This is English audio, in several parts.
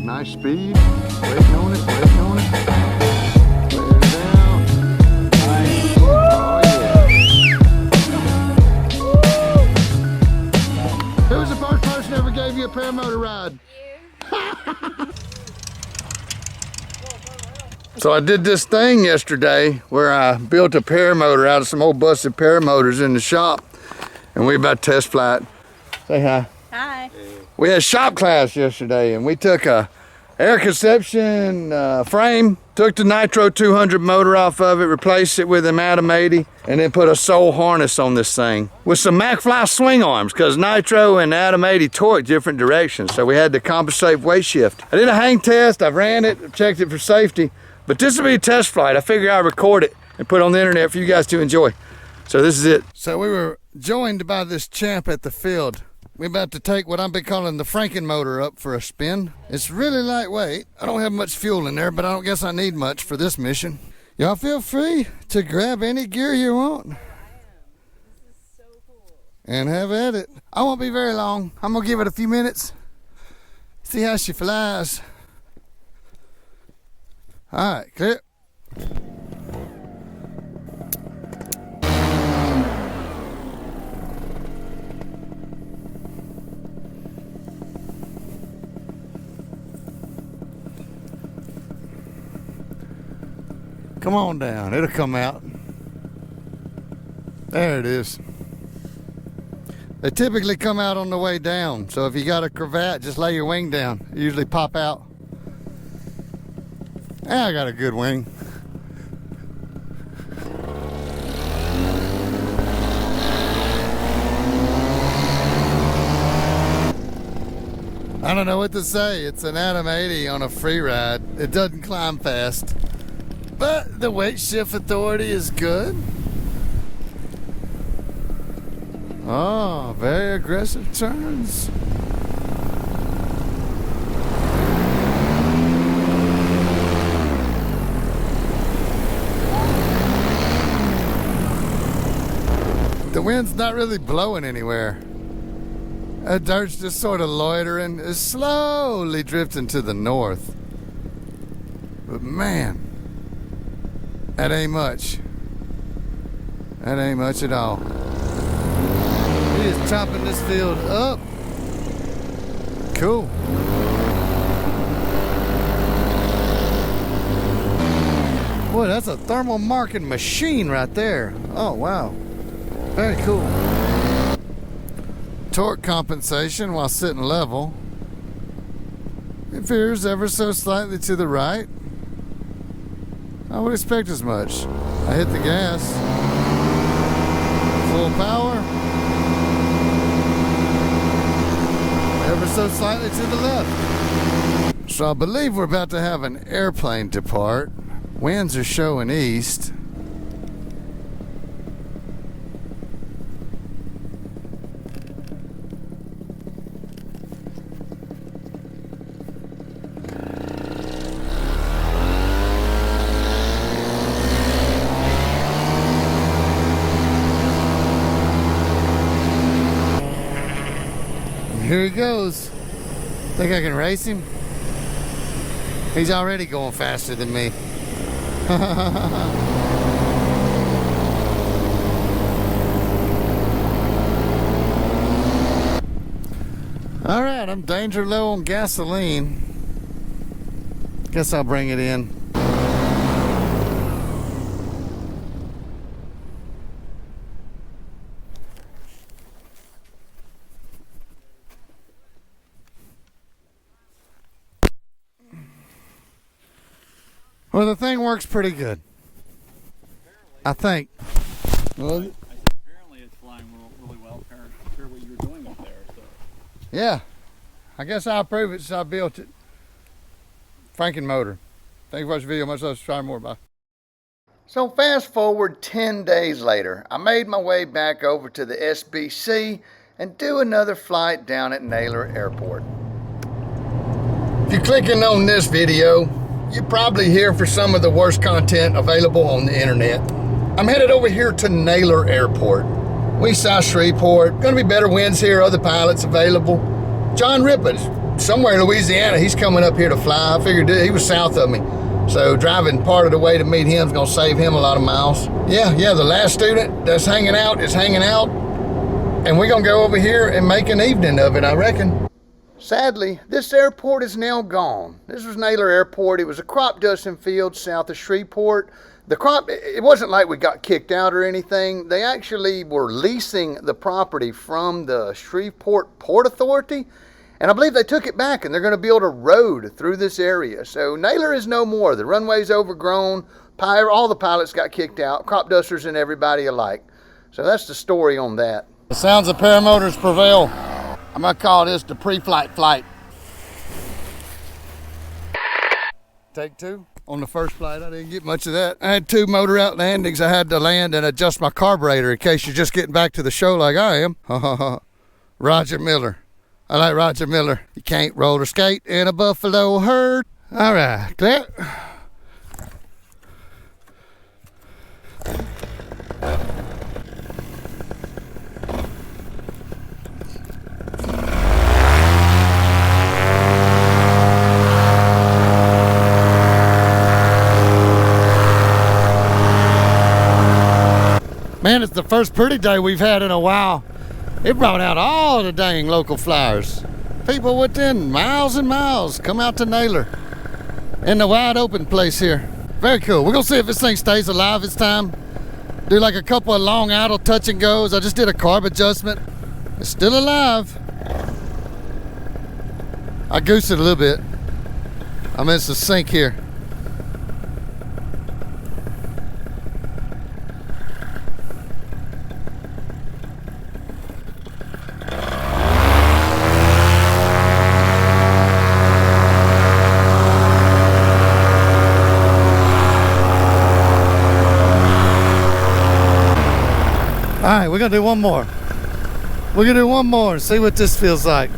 Nice speed. Waiting on it, waiting on it. Let it down. Nice. Oh yeah. Who was the first person that ever gave you a paramotor ride? So I did this thing yesterday where I built a paramotor out of some old busted paramotors in the shop, and we about to test flight. Say hi. Hi. We had shop class yesterday, and we took a air conception frame, took the Nitro 200 motor off of it, replaced it with an Atom 80, and then put a sole harness on this thing with some MacFly swing arms, because Nitro and Atom 80 torque different directions, so we had to compensate weight shift. I did a hang test, I've ran it, checked it for safety, but this will be a test flight. I figure I'd record it and put it on the internet for you guys to enjoy. So this is it. So we were joined by this champ at the field. We're about to take what I've been calling the Franken motor up for a spin. It's really lightweight. I don't have much fuel in there, but I don't guess I need much for this mission. Y'all feel free to grab any gear you want. This is so cool. And have at it. I won't be very long. I'm gonna give it a few minutes. See how she flies. All right, clear. Come on down, it'll come out. There it is. They typically come out on the way down, so if you got a cravat, just lay your wing down. They usually pop out. Yeah, I got a good wing. I don't know what to say. It's an Atom 80 on a free ride. It doesn't climb fast, but the weight shift authority is good. Oh, very aggressive turns. The wind's not really blowing anywhere. That dirt's just sort of loitering. It's slowly drifting to the north. But man, that ain't much. That ain't much at all. He is chopping this field up. Cool. Boy, that's a thermal marking machine right there. Oh, wow. Very cool. Torque compensation while sitting level. It veers ever so slightly to the right. I would expect as much. I hit the gas. Full power. Ever so slightly to the left. So I believe we're about to have an airplane depart. Winds are showing east. Here he goes. Think I can race him? He's already going faster than me. All right, I'm danger low on gasoline. Guess I'll bring it in. Well, the thing works pretty good. I think. Well, apparently it's flying really well. Apparently, sure what you were doing up there. So. Yeah, I guess I'll prove it since I built it. Franken motor. Thank you for watching the video. Much love. Subscribe more. Bye. So fast forward 10 days later, I made my way back over to the SBC and do another flight down at Naylor Airport. If you're clicking on this video, you're probably here for some of the worst content available on the internet. I'm headed over here to Naylor Airport. We South Shreveport. Gonna be better winds here, other pilots available. John Rippet's somewhere in Louisiana. He's coming up here to fly. I figured he was south of me. So driving part of the way to meet him is gonna save him a lot of miles. Yeah, the last student that's hanging out is hanging out. And we're gonna go over here and make an evening of it, I reckon. Sadly, this airport is now gone. This was Naylor Airport. It was a crop dusting field south of Shreveport. The crop, it wasn't like we got kicked out or anything. They actually were leasing the property from the Shreveport Port Authority. And I believe they took it back and they're gonna build a road through this area. So Naylor is no more. The runway's overgrown. All the pilots got kicked out, crop dusters and everybody alike. So that's the story on that. The sounds of paramotors prevail. I'm gonna call this the pre-flight flight. Take two. On the first flight, I didn't get much of that. I had 2 motor out landings. I had to land and adjust my carburetor in case you're just getting back to the show like I am. Roger Miller. I like Roger Miller. You can't roller skate in a buffalo herd. All right, clear. Man, it's the first pretty day we've had in a while. It brought out all the dang local flyers. People within miles and miles come out to Naylor in the wide open place here. Very cool. We're gonna see if this thing stays alive this time. Do like a couple of long idle touch and goes. I just did a carb adjustment. It's still alive. I goosed it a little bit. I missed the sink here. All right, we're gonna do one more. We're gonna do one more and see what this feels like.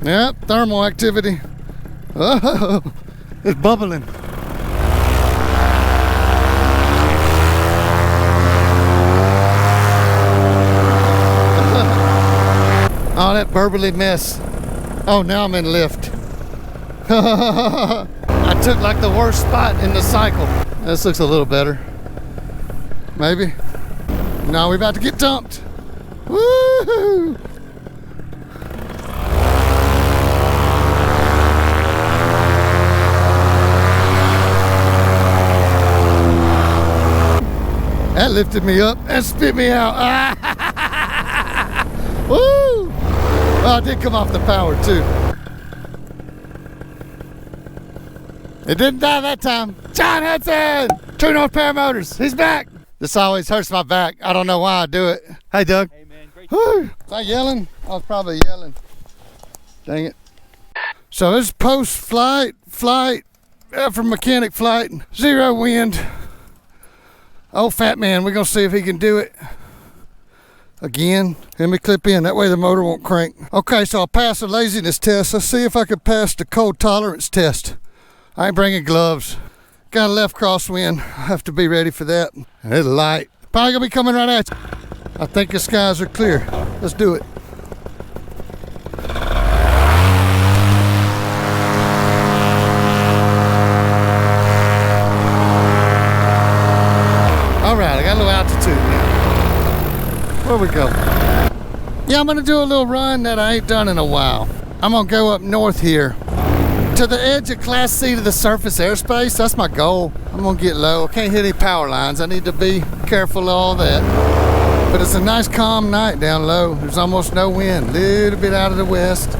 Yep, thermal activity. Oh, it's bubbling. Oh, that burbly mess. Oh, now I'm in lift. I took like the worst spot in the cycle. This looks a little better. Maybe. Now we're about to get dumped. Woo-hoo! That lifted me up and spit me out. Woo! Well, I did come off the power too. It didn't die that time. John Hudson! True North Paramotors. He's back. This always hurts my back. I don't know why I do it. Hey, Doug. Hey, man. Great. Woo! Was I yelling? I was probably yelling. Dang it. So this post-flight, after mechanic flight, 0 wind. Oh, fat man, we're going to see if he can do it. Again, let me clip in. That way the motor won't crank. Okay, so I passed the laziness test. Let's see if I can pass the cold tolerance test. I ain't bringing gloves. Got a left crosswind. I have to be ready for that. And it's light. Probably gonna be coming right at you. I think the skies are clear. Let's do it. All right, I got a little altitude now. Where we go? Yeah, I'm gonna do a little run that I ain't done in a while. I'm gonna go up north here to the edge of Class C to the surface airspace. That's my goal. I'm gonna get low. I can't hit any power lines. I need to be careful of all that. But it's a nice calm night down low. There's almost no wind. A little bit out of the west.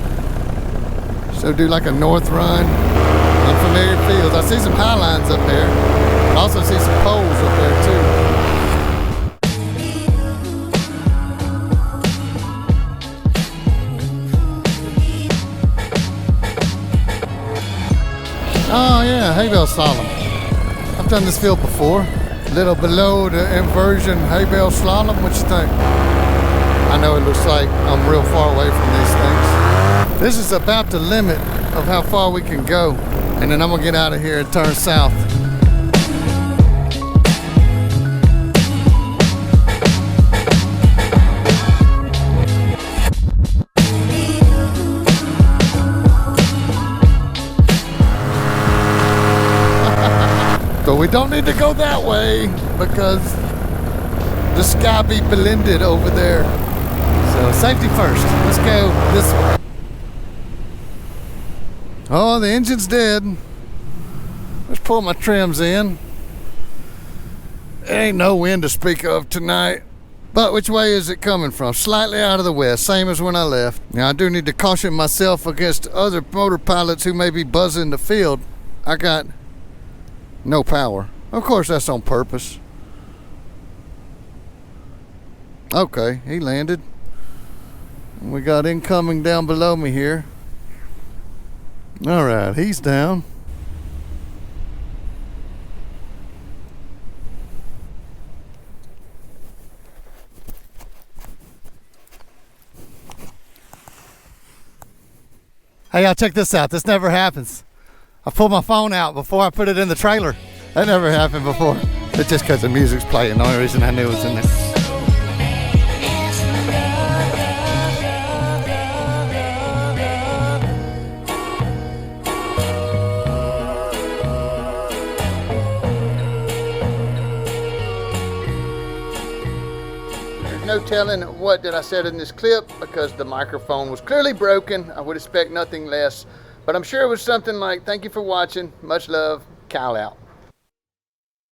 So do like a north run. Unfamiliar fields. I see some high lines up there. I also see some poles up there too. Oh yeah, hay bale slalom. I've done this field before. A little below the inversion hay bale slalom. What you think? I know it looks like I'm real far away from these things. This is about the limit of how far we can go. And then I'm gonna get out of here and turn south. we don't need to go that way because the sky be blended over there. So safety first. Let's go this way. Oh, the engine's dead. Let's pull my trims in. There ain't no wind to speak of tonight. But which way is it coming from? Slightly out of the west, same as when I left. Now I do need to caution myself against other motor pilots who may be buzzing the field. I got no power. Of course that's on purpose. Okay, he landed. We got incoming down below me here. All right, he's down. Hey, y'all, check this out. This never happens. I pulled my phone out before I put it in the trailer. That never happened before. It's just because the music's playing. The only reason I knew it was in there. No telling what did I said in this clip because the microphone was clearly broken. I would expect nothing less, but I'm sure it was something like, thank you for watching, much love, Kyle out.